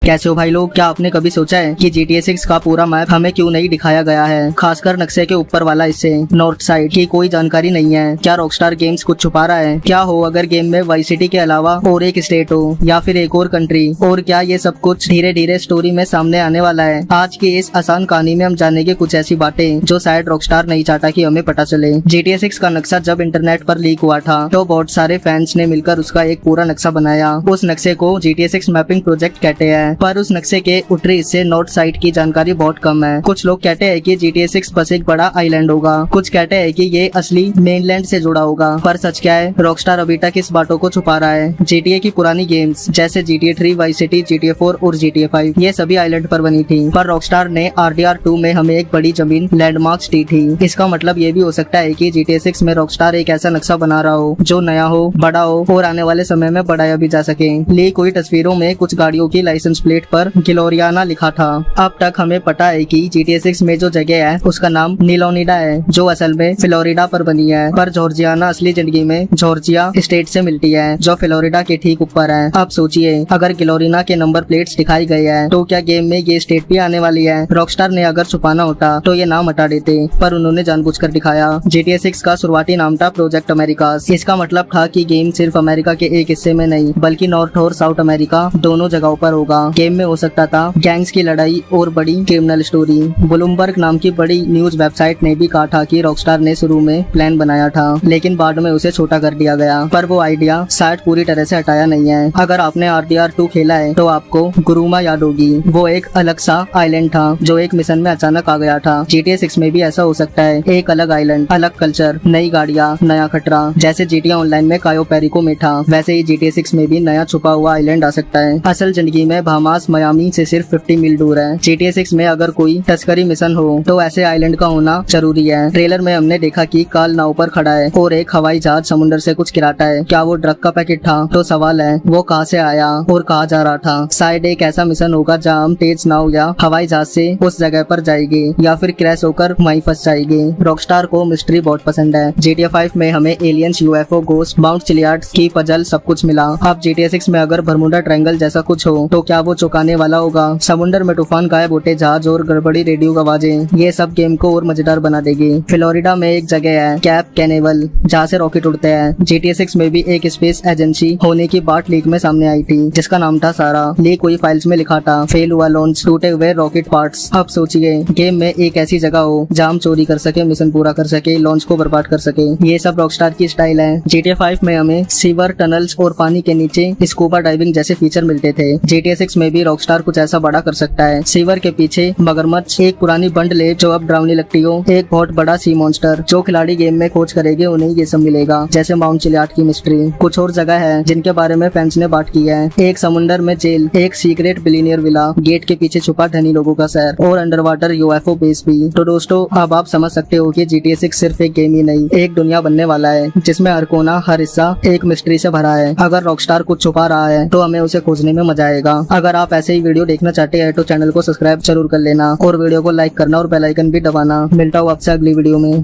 कैसे हो भाई लोग? क्या आपने कभी सोचा है कि GTA 6 का पूरा मैप हमें क्यों नहीं दिखाया गया है, खासकर नक्शे के ऊपर वाला हिस्से नॉर्थ साइड की कोई जानकारी नहीं है। क्या रॉकस्टार गेम्स कुछ छुपा रहा है? क्या हो अगर गेम में वाइस सिटी के अलावा और एक स्टेट हो या फिर एक और कंट्री? और क्या ये सब कुछ धीरे धीरे स्टोरी में सामने आने वाला है? आज की इस आसान कहानी में हम जानेंगे कुछ ऐसी बातें जो शायद रॉकस्टार नहीं चाहता कि हमें पता चले। GTA 6 का नक्शा जब इंटरनेट पर लीक हुआ था तो बहुत सारे फैंस ने मिलकर उसका एक पूरा नक्शा बनाया। उस नक्शे को GTA 6 मैपिंग प्रोजेक्ट कहते हैं, पर उस नक्शे के उत्तरी हिस्से नॉर्थ साइड की जानकारी बहुत कम है। कुछ लोग कहते हैं कि GTA 6 बस एक बड़ा आइलैंड होगा, कुछ कहते हैं कि ये असली मेनलैंड से जुड़ा होगा। पर सच क्या है? रॉकस्टार अभी तक इस बातों को छुपा रहा है। GTA की पुरानी गेम्स जैसे GTA 3, वाइस सिटी, GTA 4 और GTA 5 ये सभी आइलैंड पर बनी थी, पर रॉकस्टार ने RDR 2 में हमें एक बड़ी जमीन लैंडमार्क्स दी थी। इसका मतलब ये भी हो सकता है कि GTA 6 में रॉकस्टार एक ऐसा नक्शा बना रहा हो जो नया हो, बड़ा हो और आने वाले समय में बढ़ाया भी जा सके। लीक हुई तस्वीरों में कुछ गाड़ियों की लाइसेंस प्लेट पर ग्लोरियाना लिखा था। अब तक हमें पता है कि GTA 6 में जो जगह है उसका नाम नीलोनिडा है, जो असल में फ्लोरिडा पर बनी है, पर जॉर्जियाना असली जिंदगी में जॉर्जिया स्टेट से मिलती है जो फ्लोरिडा के ठीक ऊपर है। अब सोचिए, अगर ग्लोरिना के नंबर प्लेट्स दिखाई गए हैं तो क्या गेम में ये स्टेट भी आने वाली है? रॉकस्टार ने अगर छुपाना होता तो ये नाम हटा देते, पर उन्होंने जानबूझकर दिखाया। GTA 6 का शुरुआती नाम था प्रोजेक्ट अमेरिका। इसका मतलब था कि गेम सिर्फ अमेरिका के एक हिस्से में नहीं बल्कि नॉर्थ और साउथ अमेरिका दोनों जगहों पर होगा। गेम में हो सकता था गैंग्स की लड़ाई और बड़ी क्रिमिनल स्टोरी। ब्लूमबर्ग नाम की बड़ी न्यूज वेबसाइट ने भी कहा था कि रॉकस्टार ने शुरू में प्लान बनाया था लेकिन बाद में उसे छोटा कर दिया गया, पर वो आइडिया शायद पूरी तरह से हटाया नहीं है। अगर आपने RDR 2 खेला है तो आपको गुरुमा याद होगी। वो एक अलग सा आइलैंड था जो एक मिशन में अचानक आ गया था। GTA 6 में भी ऐसा हो सकता है, एक अलग आइलैंड, अलग कल्चर, नई गाड़ियाँ, नया खतरा। जैसे GTA ऑनलाइन में कायो पेरिको में था, वैसे ही GTA 6 में भी नया छुपा हुआ आइलैंड आ सकता है। असल जिंदगी में बहामास मयामी से सिर्फ 50 मील दूर है। GTA 6 में अगर कोई तस्करी मिशन हो तो ऐसे आइलैंड का होना जरूरी है। ट्रेलर में हमने देखा कि कार्ल नाव पर खड़ा है और एक हवाई जहाज समुद्र से कुछ गिराता है। क्या वो ड्रग का पैकेट था? तो सवाल है वो कहाँ से आया और कहाँ जा रहा था? शायद एक ऐसा मिशन होगा जहाँ हम तेज नाव या हवाई जहाज से उस जगह पर जाएंगे या फिर क्रैश होकर वहीं फंस जाएंगे। रॉकस्टार को मिस्ट्री बहुत पसंद है। GTA 5 में हमें एलियंस, UFO, गोस्ट, माउंट चिलियार्ड्स की पजल सब कुछ मिला। अब GTA 6 में अगर बर्मुडा ट्रायंगल जैसा कुछ हो तो क्या वो चौंकाने वाला होगा? समुद्र में तूफान, गायब होते जहाज और गड़बड़ी रेडियो आवाजें, ये सब गेम को और मजेदार बना देगी। फ्लोरिडा में एक जगह है कैप कैनेवल जहाँ से रॉकेट उड़ते हैं। GTA 6 में भी एक स्पेस एजेंसी होने की बात लीक में सामने आई थी जिसका नाम था सारा। लीक हुई फाइल्स में लिखा था फेल हुआ लॉन्च, टूटे हुए रॉकेट पार्ट्स। अब सोचिए, गेम में एक ऐसी जगह हो जहाँ हम चोरी कर सके, मिशन पूरा कर सके, लॉन्च को बर्बाद कर सके। ये सब रॉकस्टार की स्टाइल है। GTA 5 में हमें सीवर, टनल्स और पानी के नीचे स्कूबा डाइविंग जैसे फीचर मिलते थे। GTA 6 में भी रॉकस्टार कुछ ऐसा बड़ा कर सकता है। सीवर के पीछे मगरमच्छ, एक पुरानी बंड लेक जो अब डरावनी लगती हो, एक बहुत बड़ा सी मॉन्स्टर। जो खिलाड़ी गेम में खोज करेंगे उन्हें ये सब मिलेगा, जैसे माउंट चिलियार्ड की मिस्ट्री। कुछ और जगह है जिनके बारे में फैंस ने बात की है। एक समुंदर में जेल, एक सीक्रेट बिलियनियर विला, गेट के पीछे छुपा धनी लोगों का शहर और अंडर वाटर UFO बेस भी। तो दोस्तों, अब आप समझ सकते हो कि GTA 6 सिर्फ एक गेम ही नहीं, एक दुनिया बनने वाला है जिसमें हर कोना, हर हिस्सा एक मिस्ट्री से भरा है। अगर रॉकस्टार कुछ छुपा रहा है तो हमें उसे खोजने में मजा आएगा। अगर आप ऐसे ही वीडियो देखना चाहते हैं तो चैनल को सब्सक्राइब जरूर कर लेना और वीडियो को लाइक करना और बेल आइकन भी दबाना। मिलता हूँ आपसे अगली वीडियो में।